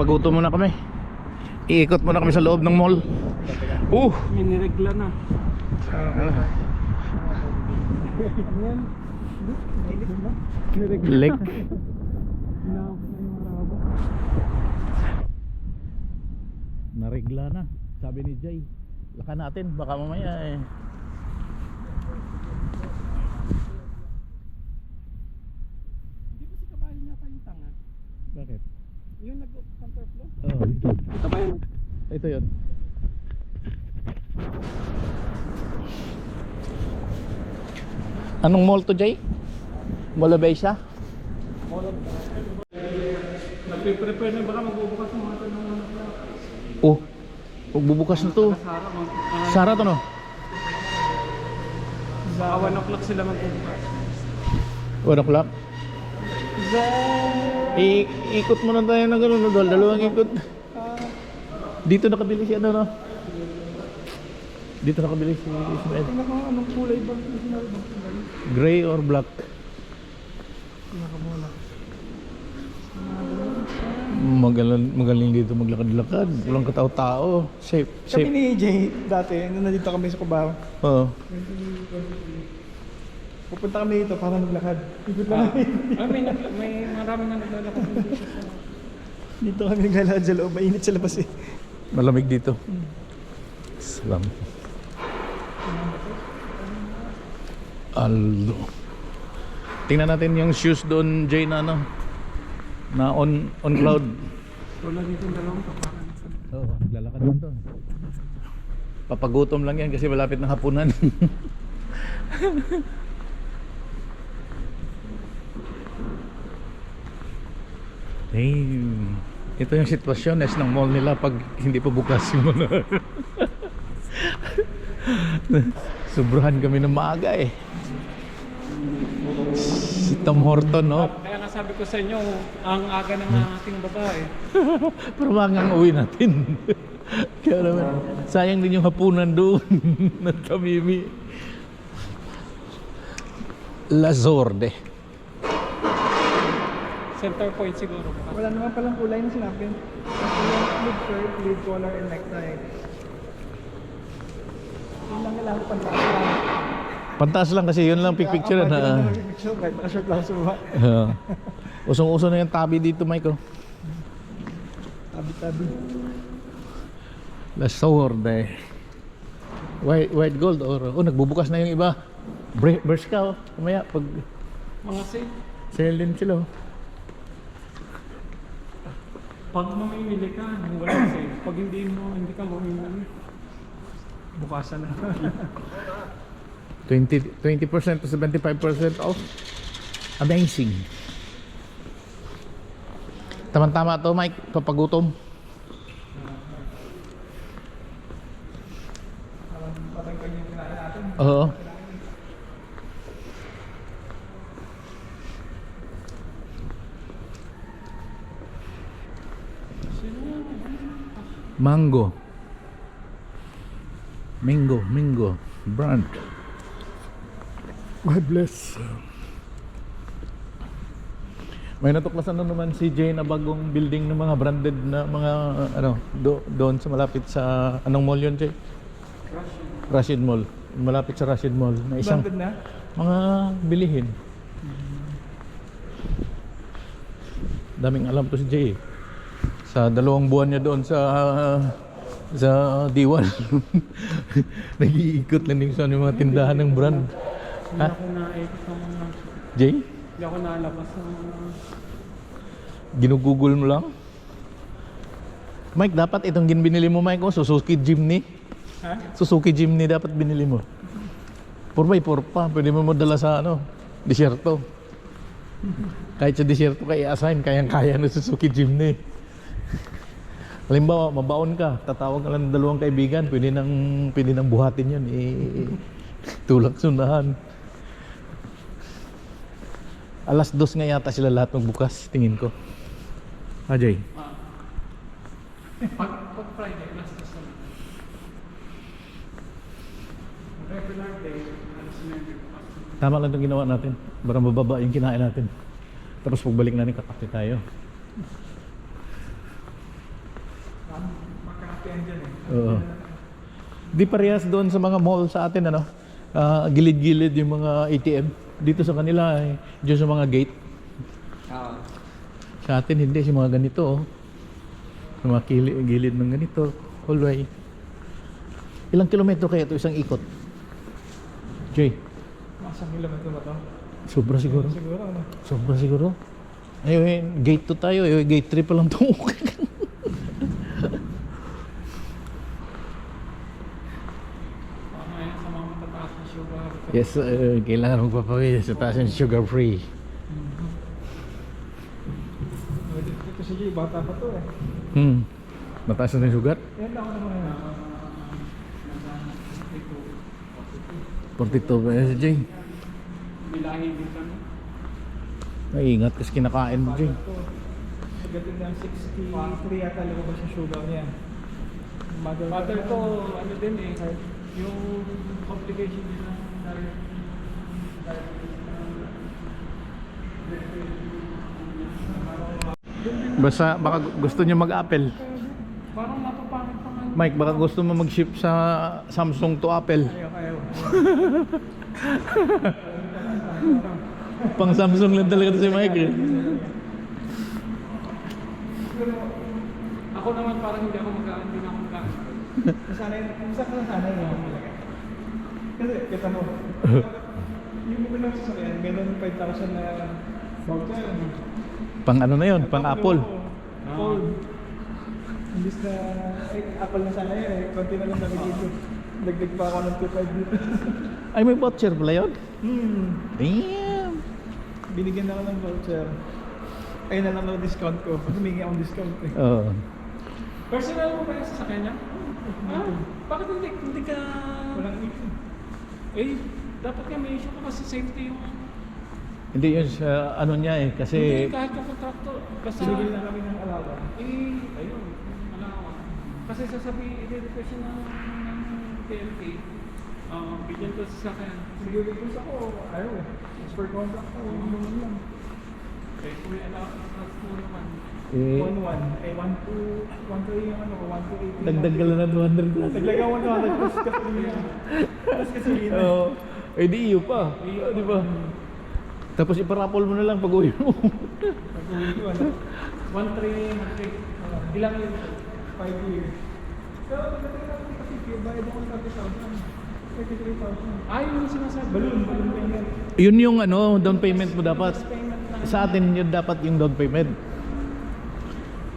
Papagutom muna kami. Iikot muna kami sa loob ng mall. May niregla na. Lek. Naregla na. Sabi ni Jay, laka natin baka mamaya eh. Hindi ba si kabayo niya pa yung tanga? Bakit? Yung nag-counterflow? Oh, dito. Ito ba yun? Ito 'yon. Anong mall to, Jay? Mall of Asia? Nagpe-prepare na baka magbubukas ng mga tanong na Oh, magbubukas na to. Sara to no? sa 1 o'clock sila magbubukas. 1 o'clock? Ikot muna tayo ng gano'n, Dol. Dalawang ikot. Dito nakabili si ano, no? Dito nakabili si Ismael. Tingnan ko anong kulay ba? Gray or black? Magaling dito maglakad-lakad. Walang katao-tao. Safe. Kami Safe. ni Jay dati, nung nandito kami sa Cubao. Oo. Pupunta kami dito para maglakad. Ikot lang kami. May maraming na naglalakad dito sa... Dito kami naglalakad sa loob. Mainit sa labas eh. Malamig dito. Salam. Aldo. Tingnan natin yung shoes doon, Jay, na ano, na on cloud. Wala dito yung dalawang kapakan. Oo, naglalakad lang doon. Papagutom lang yan kasi malapit na hapunan. Damn. Ito yung sitwasyon ng mall nila pag hindi pa bukas yung mga sobrahan kami ng maaga eh. Si Tom Horton, no? Kaya nga sabi ko sa inyo, ang aga ng ating babae. Pero magang uwi natin. Kaya naman, sayang din yung hapunan doon. Nagkamimi. Lazorde. Center point siguro. Wala naman palang kulay na sinabi. Lead shirt, lead collar, and necktie. Yun lang kailangan ko pantaas lang. Pantaas lang kasi yun lang picture na. Picture kahit naka-short lang sa baba. Usong-uso na yung tabi dito, Michael. Tabi-tabi. Lazorde. White gold or nagbubukas na yung iba. Bershka oh. Kumaya pag Mga sale din sila oh. pag mamimili ka, wala sale. Pag hindi ka mamimili, bukasan na. 20% to 75% off. Amazing. Tama-tama to, Mike, papagutom. Oo. Mango. Brand. God bless. May natuklasan na naman si Jay na bagong building ng mga branded na mga doon sa malapit sa anong mall yun, Jay? Rashid Mall. Malapit sa Rashid Mall na isang Branded na? mga bilihin. Daming alam to si Jay. Sa 2 buwan niya doon sa D1. Nag-iikot lang din sa mga tindahan ng brand. Hindi ako naikot ng mga... Jay? Hindi ako nalabas ng mga... Ginugugol mo lang? Mike, dapat itong binili mo, Mike, Suzuki Jimny. Ha? Suzuki Jimny dapat binili mo. 4x4 pa. Pwede mo madala sa disyerto. Kahit sa disyerto ka i-assign, kayang-kaya na Suzuki Jimny. Halimbawa, mabaon ka, tatawag ka lang ng 2 kaibigan, pwede nang buhatin yun. Tulak sundahan. Alas 2 nga yata sila lahat magbukas, tingin ko. Jay? Pag Friday, last na regular day, alas 9. Tama lang itong ginawa natin. Para mababa yung kinain natin. Tapos pagbalik natin kakape tayo. yan dyan eh. Oo. Di parehas doon sa mga mall sa atin, ano? Gilid-gilid yung mga ATM. Dito sa kanila, dyan sa mga gate. Sa atin, hindi. Sa mga ganito, oh. Sa mga gilid ng ganito. Hallway. Ilang kilometro kaya ito isang ikot? Jay, Masang kilometro ba to? sobra siguro. Siguro ano? Sobra siguro. Ayun, gate 2 tayo. Gate 3 pa lang ito. Ngayon sa mga matataas na sugar. Yes, kailangan magpapawid sa taas ng sugar free. Ito si Jay, bata pa to eh. Mataas na yung sugar? Yan ako naman yun. 42 pa yan si Jay. Bilahin din kami. Maingat kasi kinakain mo, Jay. Pagdating ng 63 yata lumabas yung sugar niya. Mother ko, ano din eh, yung complication din ng Basta baka gusto niyo mag-Apple. parang napapangit pa nga. Mike, baka gusto mo mag-ship sa Samsung to Apple. Ayaw. Pang Samsung lang talaga to si Mike. Eh. Ako naman parang hindi ako magaan, hindi na ako magaan. Nasanay niya ako talaga. Kasi, kita mo, yung mga sasakyan, meron 5,000 na voucher. Pang ano na yun? Pang Apple. Fold. Imbis na, Apple na sana yun eh. Konti na lang kami dito. Dagdag pa ako ng 2.5 dito. Ay, may voucher pala yun? Damn! Binigyan ako ng voucher. Ayun na lang ang discount ko. Kasi humingi akong discount eh. Oo. Personal mo ba yung sasakyan niya? Bakit hindi ka... Walang issue. Eh, dapat nga may issue ka kasi safety yung... Hindi yun sa ano niya eh. Kasi Hindi, kahit yung contractor. Basta... Sinigil na kami ng alawa. Ayun, malawa. Kasi sasabi, i-request siya ng PLK. Bigyan ko sa sasakyan. Siguro gusto ako, ayaw eh. As per contract ko, naman lang. Eh, kung may alawa mo naman. 1-1. Eh, 1-2 yung ano, 1-2 dagdag ka lang ng 200 plus. Naglaga 100 plus gasolina. Plus gasolina. Oo. Eh di iyo pa. Iyo, di ba? Tapos iparapol mo na lang pag uwi mo. Pag-uwi ko, ano? 1-3. Ilang yun? 5 years. Pero pagdating natin kasi, bayad ako ng 30,000. 33,000. Yun yung sinasabi. Balloon payment. Yun yung ano, down payment mo dapat. Payment na. Sa atin yun dapat yung down payment.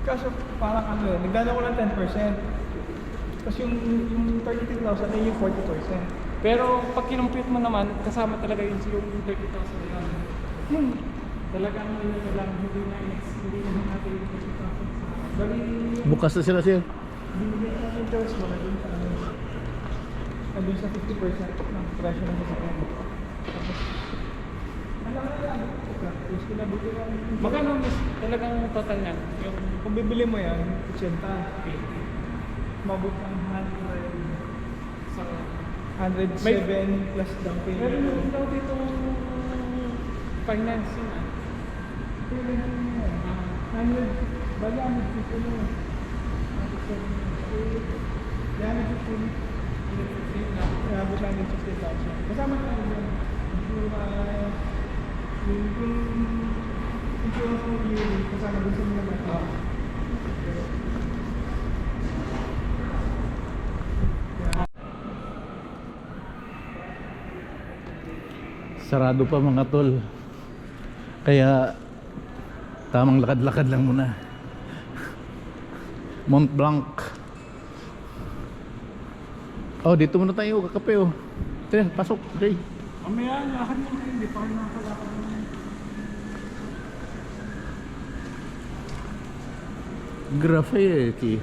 Kaso parang ano eh, nagdala ko ng 10%. Tapos yung 33,000 ay yung 40%. Pero pag kinumpute mo naman, kasama talaga yung 30,000 lang. Talagang yun na lang, hindi na natin yung 30,000. Bali, Bukas na sila sir. binigyan ko ng Diyos mo na dun sa ano. Nandun sa 50% ng presyo ng sasakyan. Tapos, alam na lang, tapos kinabuti lang. Magkano mas talagang total niyan? Yung Kung bibili mo yan, 80. Mabot ng 100. sa... 107 plus down payment. Meron yung daw dito financing ah. Pwede mo yan. 100, bali 150 mo. 150. Yan, 150. Inabot lang yung 50,000. Kasama na yun. Yung insurance mo yearly, kasama dun sa mga mata. Sarado pa mga tol. Kaya tamang lakad-lakad lang muna. Mont Blanc. Oh, dito muna tayo kakape oh. Tara, pasok, Jay. Mamaya, lakad mo kayo, hindi pa ako nakakalakad naman. Graffiti.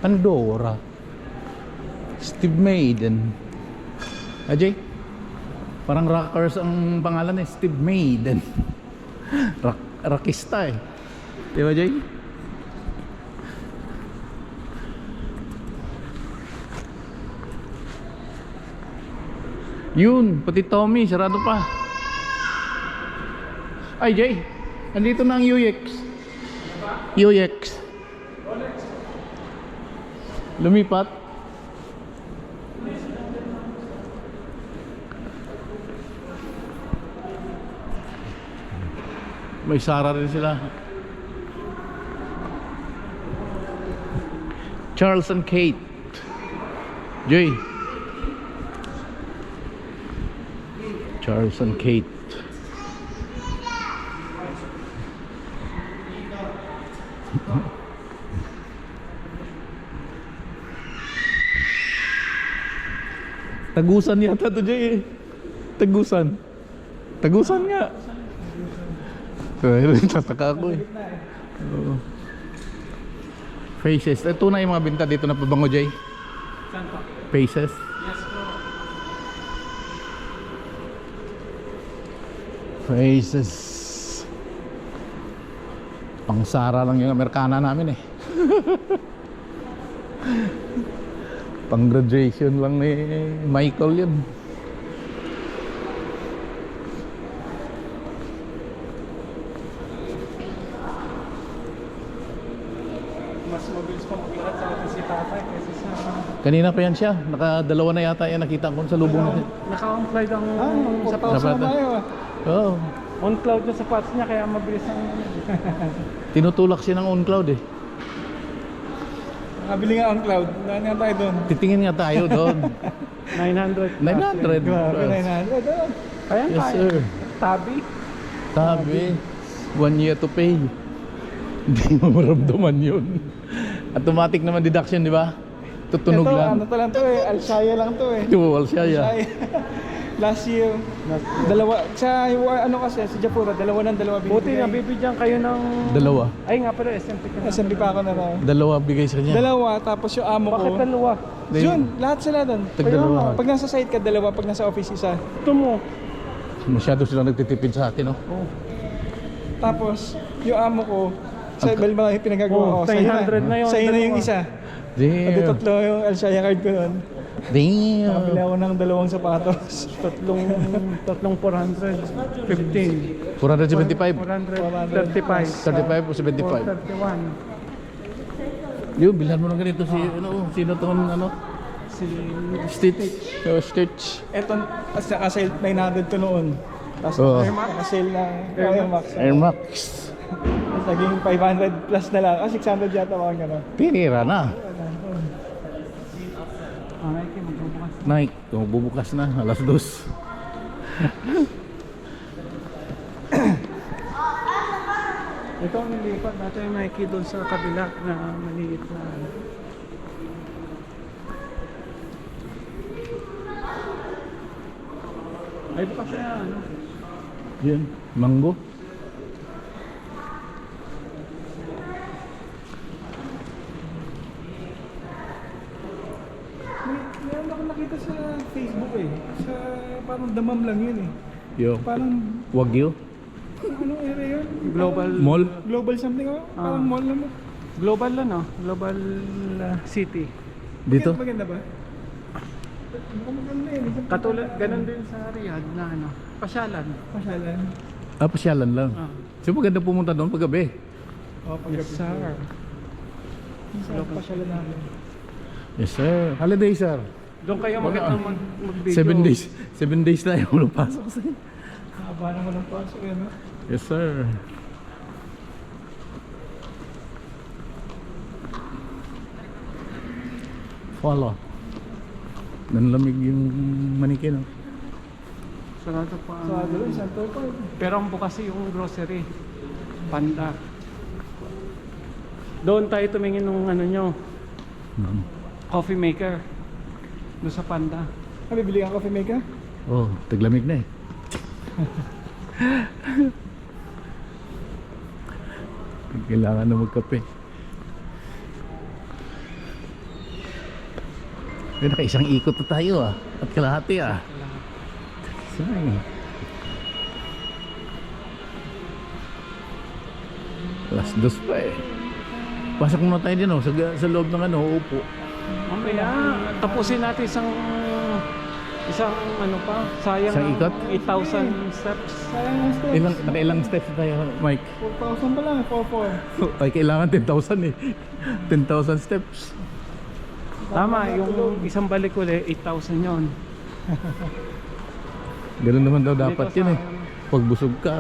Pandora. Steve Maiden. Ajay? Parang rockers ang pangalan eh. Steve Maiden. Rockista eh. Di ba, Jay? Yun, pati Tommy, sarado pa. Ay, Jay. Andito na ang UX. UX. Lumipat. May Sara rin sila. Charles and Kate. Jay. Charles and Kate. Tagusan yata to, Jay. Tagusan. Tagusan nga. Tataka ako eh. Oo. Faces. Ito na yung mga binta dito na pabango, Jay. Saan pa? Faces. Yes po. Faces. Pang Sara lang yung Amerikana namin eh. Pang graduation lang ni Michael yun. Mas mabilis pa maglakad sa atin si tatay kasi sa... Kanina pa yan siya. Nakadalawa na yata yan. Nakita ko sa lubong natin. Naka-on-cloud ang Sapatos na tayo ah. Oo. on-cloud yung sapatos niya kaya mabilis ang... Tinutulak siya ng on cloud eh. Nakabili nga ang cloud. Daan nga tayo doon. Titingin nga tayo doon. 900. 900. Grabe, 900 ah. Kaya Yes sir. Tabi. Sabi, 1 year to pay. Hindi mo maramdaman yun. Automatic naman deduction, di ba? Tutunog Ito, lang. ano to lang to eh. Alshaya lang to eh. Dual siya ya. Alshaya. Last year. Dalawa. Sa ano kasi, sa Japura, dalawa binibigay. Buti nga bibigyan kayo ng... Dalawa. Ay nga pala, SMP ka na. SMB pa ako na raw. Dalawa bigay sa kanya. Dalawa, tapos yung amo Bakit ko. dalawa? Yun, lahat sila doon. Tagdalawa. Pag nasa site ka, dalawa. Pag nasa office, isa. Ito mo. Masyado silang nagtitipid sa atin, no? Oh. Tapos, yung amo ko, sa bel ba yung pinagagawa ko? 900 na yun, Sa'yo na yung dalawa. isa. Pati Damn. tatlo yung Alshaya card ko noon. Nakabili Damn. ako ng 2 sapatos. Tatlong 400. 15. 475. 435. 35 o 75. 431. Yun, bilhan mo ng ganito si, sino to, Si... Stitch. Stitch. Eto, naka-sale 900 to noon. Tapos Oo. naka-sale na Air Max. Air Max. Tapos naging 500 plus na lang. 600 yata mga gano'n. Pinira na. Nike, magbubukas. Nike, bubukas na, alas 2. Ito ang nilipat natin yung Nike doon sa kabila na maliit na... Ay, bukas na ano? Yan, mango. Meron ako nakita sa Facebook eh. Sa parang damam lang yun eh. Yo, Parang Wagyu. anong area yun? Global... Mall. Global something oh. Parang mall naman. Global ano? Global city. Dito. Maganda ba? Mukhang maganda yun. Katulad, ganun din sa Riyadh na ano? Pasyalan. Pasyalan. Pasyalan lang. Ah. So maganda pumunta doon paggabi. Oh, Yes, sir. Sa pasyalan namin. Yes sir. Holiday sir. Doon kayo magandang mag-video. 7 days. 7 days tayo walang pasok sir. Haba naman ng pasok yun. ah. Yes sir. Follow. Nanlamig yung manikin. No? Sarado pa. Sa dulo, isang tour pa. Pero ang bukas yung grocery. Panda. Doon tayo tumingin ng ano nyo. Coffee maker. Doon sa Panda. Bibili ka coffee maker? Oh, taglamig na eh. Kailangan na magkape. Ay, naka-isang ikot na tayo ah. At kalahati ah. Sayang. Alas 2 pa eh. Pasok muna tayo din oh, sa loob ng ano, upo. Mamaya, tapusin natin isang Isang ano pa, sayang Isang ang ikot? 8,000 steps. Sayang ang steps. Nakailang steps tayo, Mike? 4,000 pa lang, 4,400. Ay, kailangan 10,000 eh. 10,000 steps. Tama, yung isang balik ulit, 8,000 yon. Ganun naman daw dapat Dito yun sa- eh. Pag busog ka,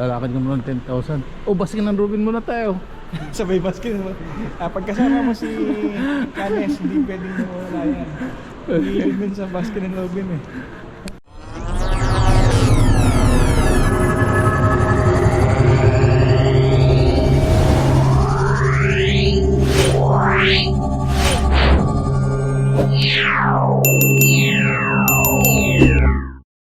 lalakad ka muna ng 10,000. O, baskin ng Rubin muna tayo. Sabay basket naman. Pagkasama mo si Canes, hindi pwedeng mawala yan. Hindi yun sa basket ng Robin eh.